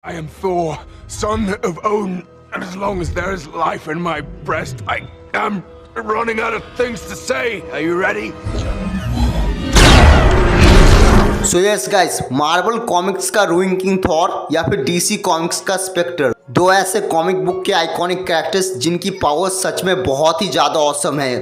I am Thor, son of Odin, and as long as there is life in my breast, I am running out of things to say. Are you ready? So yes guys, Marvel comics का रूइंग king Thor या फिर DC comics का Spectre, दो ऐसे comic book के iconic characters जिनकी power सच में बहुत ही ज़्यादा ऑसम है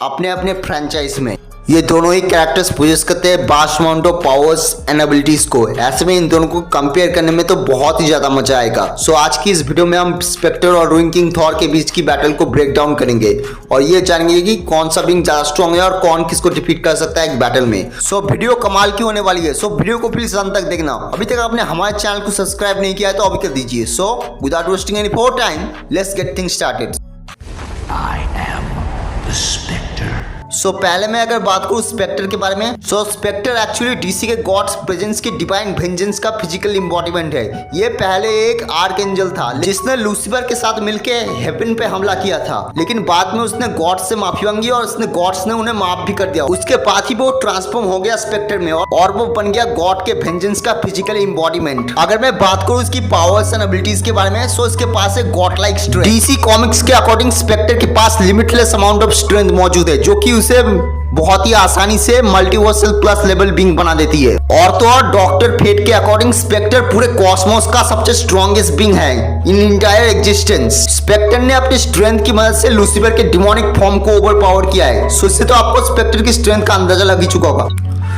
अपने अपने फ्रेंचाइज में। ये दोनों ही कैरेक्टर्स पोजेस करते हैं vast amount of powers and abilities को। ऐसे में इन दोनों को कंपेयर करने में तो बहुत ही ज्यादा मजा आएगा। सो आज की इस वीडियो में हम स्पेक्टर और रूइंग किंग थॉर के बीच की बैटल को ब्रेक डाउन करेंगे और ये जानेंगे कि कौन सा बिंग ज्यादा स्ट्रॉन्ग है और कौन किसको डिफीट कर सकता है एक बैटल में। सो वीडियो कमाल की होने वाली है। सो वीडियो को प्लीज अंत तक देखना। अभी तक आपने हमारे चैनल को सब्सक्राइब नहीं किया है तो अभी कर दीजिए। So without wasting any more time, let's get things started. So पहले मैं अगर बात करूं स्पेक्टर के बारे में, सो स्पेक्टर एक्चुअली डीसी के गॉड्स प्रेजेंस की डिवाइन वेंजेंस का फिजिकल एम्बॉडीमेंट है। ये पहले एक आर्कएंजल था जिसने लूसीफर के साथ मिलकर हेवन पे हमला किया था, लेकिन बाद में उसने गॉड्स से माफी मांगी और उसने गॉड्स ने उन्हें माफ भी कर दिया। उसके बाद ही वो ट्रांसफॉर्म हो गया स्पेक्टर में और वो बन गया गॉड के वेंजेंस का फिजिकल एम्बॉडीमेंट। अगर मैं बात करूं इसकी पावर्स एंड एबिलिटीज के बारे में, सो इसके पास एक God like strength. DC comics के अकॉर्डिंग स्पेक्टर के पास लिमिटलेस अमाउंट ऑफ स्ट्रेंथ मौजूद है जो कि उसे बहुत ही आसानी से मल्टीवर्सल प्लस लेवल बिंग बना देती है। और तो और डॉक्टर फेट के अकॉर्डिंग स्पेक्टर पूरे कॉस्मोस का सबसे स्ट्रॉन्गेस्ट बिंग है इन इंटायर एग्जिस्टेंस। स्पेक्टर ने अपनी स्ट्रेंथ की मदद से लूसीफर के डिमोनिक फॉर्म को ओवरपावर किया है। सो इससे तो आपको स्पेक्टर की स्ट्रेंथ का अंदाजा लग ही चुका होगा।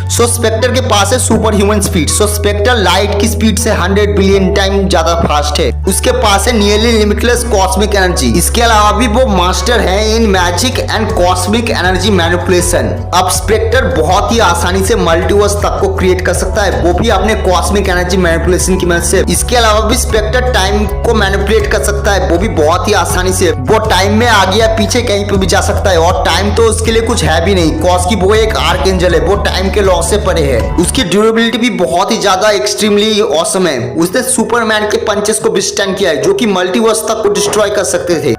सो स्पेक्टर के पास है सुपर ह्यूमन स्पीड। सो स्पेक्टर लाइट की स्पीड से 100 बिलियन टाइम ज्यादा फास्ट है। उसके पास है नियरली लिमिटलेस कॉस्मिक एनर्जी। इसके अलावा भी वो मास्टर है in magic and cosmic energy manipulation. अब स्पेक्टर बहुत ही आसानी से मल्टीवर्स तक को क्रिएट कर सकता है, वो भी अपने कॉस्मिक एनर्जी मैनिपुलेशन की मदद से। इसके अलावा भी स्पेक्टर टाइम को मैनिपुलेट कर सकता है, वो भी बहुत ही आसानी से। वो टाइम में आगे या पीछे कहीं पे भी जा सकता है और टाइम तो उसके लिए कुछ है भी नहीं, कॉज की वो एक आर्कएंजल है, वो टाइम के से परे है। उसकी ड्यूरेबिलिटी भी बहुत ही ज्यादा एक्सट्रीमली ऑसम है। उसने सुपरमैन के पंचेस को विथस्टैंड किया है जो कि मल्टीवर्स तक को डिस्ट्रॉय कर सकते थे।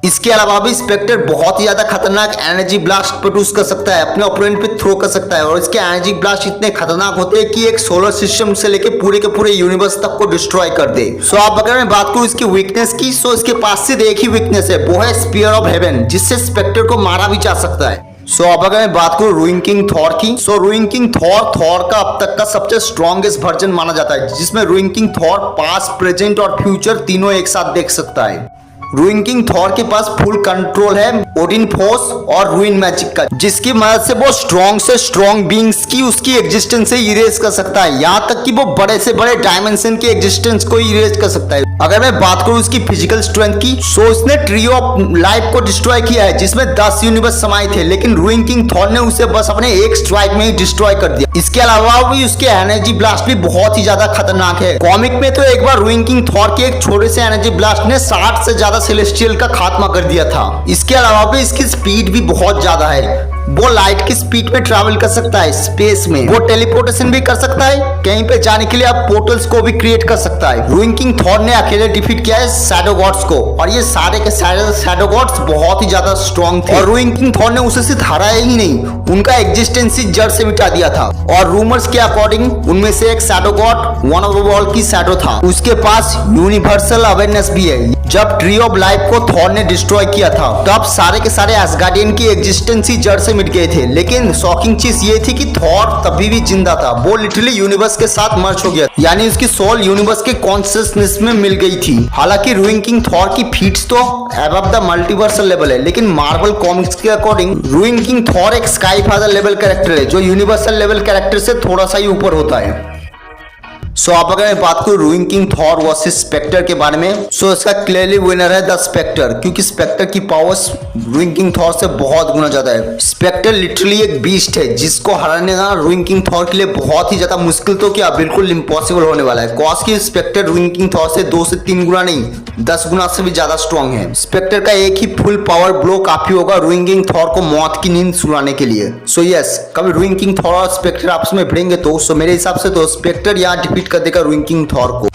इसके अलावा भी स्पेक्टर बहुत ही ज्यादा खतरनाक एनर्जी ब्लास्ट प्रोड्यूस कर सकता है, अपने ओपोनेंट पे थ्रो कर सकता है और इसके एनर्जी ब्लास्ट इतने खतरनाक होते हैं कि एक सोलर सिस्टम से लेके पूरे के पूरे यूनिवर्स तक को डिस्ट्रॉय कर दे। सो अब अगर मैं बात करूं इसकी वीकनेस की, सो इसके पास सिर्फ एक ही वीकनेस है, वो है स्पीयर ऑफ हेवन, जिससे स्पेक्टर को मारा भी जा सकता है। सो अब अगर मैं बात करूं रूइंग किंग थॉर की, सो रूइंग किंग थॉर का अब तक का सबसे स्ट्रॉन्गेस्ट वर्जन माना जाता है, जिसमें रूइंग किंग थॉर पास्ट, प्रेजेंट और फ्यूचर तीनों एक साथ देख सकता है। रूइंग किंग थॉर के पास फुल कंट्रोल है ओडिन फोर्स और रूइन मैजिक का, जिसकी मदद से वो स्ट्रॉन्ग से स्ट्रॉन्ग बीइंग्स की उसकी एग्जिस्टेंस से इरेज कर सकता है, यहाँ तक कि वो बड़े से बड़े डायमेंशन के एग्जिस्टेंस को इरेज कर सकता है। अगर मैं बात करूं उसकी फिजिकल स्ट्रेंथ की, सो इसने ट्री ऑफ लाइफ को डिस्ट्रॉय किया है जिसमें 10 यूनिवर्स समाये थे, लेकिन रूइंग किंग थॉर ने उसे बस अपने एक स्ट्राइक में ही डिस्ट्रॉय कर दिया। इसके अलावा भी उसके एनर्जी ब्लास्ट भी बहुत ही ज्यादा खतरनाक है। कॉमिक में तो एक बार रूइंग किंग थॉर के एक छोटे से एनर्जी ब्लास्ट ने 60 से ज्यादा सेलेस्टियल का खात्मा कर दिया था। इसके अलावा भी इसकी स्पीड भी बहुत ज्यादा है, वो लाइट की स्पीड में ट्रैवल कर सकता है स्पेस में, वो टेलीपोर्टेशन भी कर सकता है, कहीं पे जाने के लिए आप पोर्टल्स को भी क्रिएट कर सकता है। रूइंग किंग थॉर ने अकेले डिफीट किया है शैडो गॉड्स को और ये सारे के सारे शैडो गॉड्स बहुत ही ज्यादा स्ट्रॉन्ग थे और रूइंग किंग थॉर ने उसे सिर्फ हराया ही नहीं, उनका एग्जिस्टेंस ही जड़ से मिटा दिया था। और रूमर्स के अकॉर्डिंग उनमें से एक shadow God one of the wall की शैडो था, उसके पास यूनिवर्सल अवेयरनेस भी है। जब ट्री ऑफ लाइफ को थॉर ने डिस्ट्रॉय किया था तब सारे के सारे एसगार्डियन की एग्जिस्टेंस ही जड़ से मिट गए थे, लेकिन शॉकिंग चीज ये थी कि थॉर तभी भी जिंदा था, वो लिटरली यूनिवर्स के साथ मर्ज हो गया, यानी उसकी सोल यूनिवर्स के कॉन्शियसनेस में मिल गई थी। हालांकि रूइंग किंग थॉर की फीट्स तो अबव द मल्टीवर्सल लेवल है, लेकिन मार्वल कॉमिक्स के अकॉर्डिंग रूइंग किंग थॉर एक स्काई फादर लेवल कैरेक्टर है जो यूनिवर्सल लेवल कैरेक्टर से थोड़ा सा ही ऊपर होता है। सो आप अगर मैं बात करूं रूइंग किंग थॉर वर्सेस स्पेक्टर के बारे में, सो इसका क्लियरली विनर है द स्पेक्टर, क्योंकि स्पेक्टर की पावर्स रूइंग किंग थॉर से बहुत गुना ज्यादा है। स्पेक्टर लिटरली एक बीस्ट है जिसको हराने का रूइंग किंग थॉर के लिए बहुत ही ज्यादा मुश्किल तो क्या बिल्कुल इम्पॉसिबल होने वाला है, कॉज की स्पेक्टर रूइंग किंग थॉर से 2 से 3 गुना नहीं 10 गुना से भी ज्यादा स्ट्रॉन्ग है। स्पेक्टर का एक ही फुल पावर ब्लो काफी होगा रूइंग किंग थॉर को मौत की नींद सुलाने के लिए। सो यस, कभी रूइंग किंग थॉर और स्पेक्टर आपस में भिड़ेंगे तो मेरे हिसाब से तो स्पेक्टर यहाँ डिफीट कर देगा रूइंग किंग थॉर को।